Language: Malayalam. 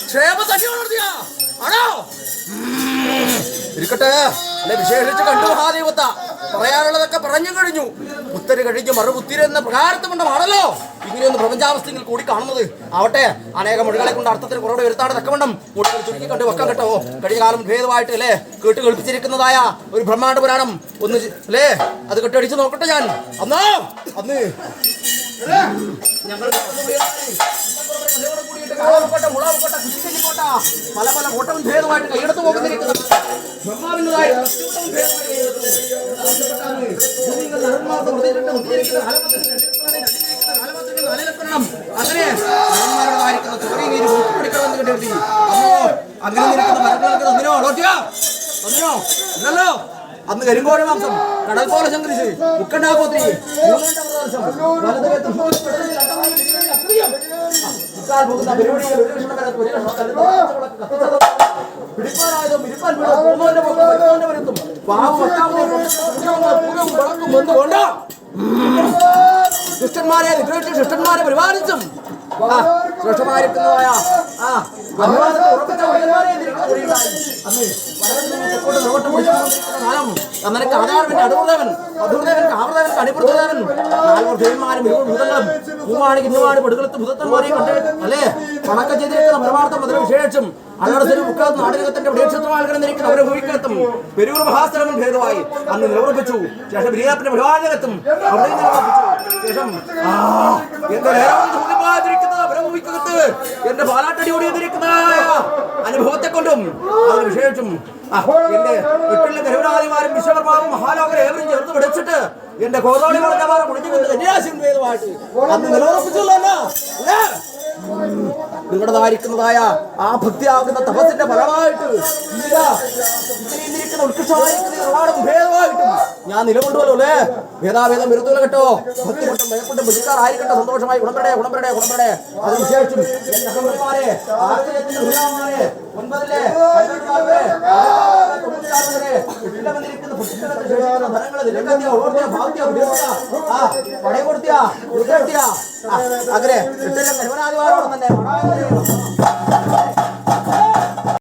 ക്ഷേമ തന്നെ വളർത്തിയാ ആണോ? ഇരിക്കട്ടെ, അല്ലെ വിശേഷിച്ച് കണ്ടു മഹാദേവത്ത പറയാനുള്ളതൊക്കെ പറഞ്ഞു കഴിഞ്ഞു. പുത്തര് കഴിഞ്ഞ് മറുപുത്തിരെന്ന പ്രകാരത്തുമുണ്ടമാണല്ലോ ഇങ്ങനെയൊന്ന് പ്രപഞ്ചാവസ്ഥയിൽ കൂടി കാണുന്നത്. ആവട്ടെ, അനേകം മൊഴികളെ കൊണ്ട് അർത്ഥത്തിന് കുറവ് വരുത്താതെ തക്കവണ്ണം മുഴുവൻ ചുരുക്കി കണ്ട് വെക്കാൻ കേട്ടോ. കഴിഞ്ഞ കാലം ഭേദമായിട്ട് അല്ലേ കേട്ട് കേൾപ്പിച്ചിരിക്കുന്നതായ ഒരു ബ്രഹ്മാണ്ഡ പുരാണം ഒന്ന് അല്ലേ അത് കെട്ടടിച്ച് നോക്കട്ടെ. ഞാൻ അന്ന് ഞങ്ങൾ പല പല കോട്ടവും ഭേദമായിട്ട് കൈയെടുത്ത് പോകുന്നിരിക്കുന്നത് അങ്ങനെ ഇല്ലല്ലോ. അന്ന് കരിങ്കോഴ മാംസം കടൽ പോലെ സംഘടിച്ച് ഉക്കണ്ടാപോത്തി പിടിപ്പാനായതും ദുഷ്ടന്മാരെ ദുഷ്ടന്മാരെ പരിപാലിച്ചും ശ്രേഷ്ഠമായിരിക്കുന്നതായ അന്നേരക്ക് ആധാരവന്റെ അടുദേവൻ മധുദേവൻ കാമദേവൻ കണിപ്രദേവൻ നാൽവർ ദേവന്മാരും ഭൂതങ്ങളും പൂവാണ് കിന്നുവാണ് പെടുകളത്ത് ഭൂതത്തന്മാരെ കണ്ട് അല്ലേ പണക്കം ചെയ്തിരിക്കുന്ന പരമാർത്ഥം അതിന് വിശേഷം അല്ലാതെ മുക്കാലത്ത് നാടകത്തിന്റെ പ്രേക്ഷത്വമായിരിക്കുന്ന അവരെ ഭൂമിക്കകത്തും പെരൂർ മഹാസ്ഥലം ഭേദമായി അന്ന് നിലവുറപ്പിച്ചു. ശേഷം ബിരിയാപ്പിന്റെ ഭഗവാനകത്തും അവിടെ നിലവുറപ്പിച്ചു. ശേഷം എന്റെ എന്റെ പാലാട്ടടി ഓടിയിരിക്കുന്ന അനുഭവത്തെ കൊണ്ടും അതിന് വിശേഷം എന്റെ വീട്ടിലെ കരുവരാതിമാരും വിശ്വകർമാവും മഹാലോകരെ ഏവരും ചേർത്ത് പിടിച്ചിട്ട് എന്റെ കോതോളി വളഞ്ഞമാരെ കുടിച്ചുകൊണ്ട് കന്യാസിൻ ഭേദമായിട്ട് അന്ന് നിലവുറപ്പിച്ചുള്ളൂ. നിങ്ങളുടേതായിരിക്കുന്നതായ ആ ഭക്തിയാകുന്ന തപസ്സിന്റെ ഫലമായിട്ട് ഉത്കൃഷ്ടമായിരിക്കുന്ന ഭേദമായിട്ടും ഞാൻ നിലകൊണ്ടുവല്ലോ അല്ലേ. ഭേദാഭേദം വരുത്തുക കേട്ടോ. ഭക്തിപ്പെട്ടും ഭയപ്പെട്ടും ഭക്തിക്കാരായിരിക്കട്ടെ സന്തോഷമായി ഗുണപ്പെടേ ഗുണപ്പെടേ ഗുണപ്പെടേ. അതിനുശേഷം എന്റെ അഹമ്മമാരെ ഒൻപതിലെ അങ്ങനെ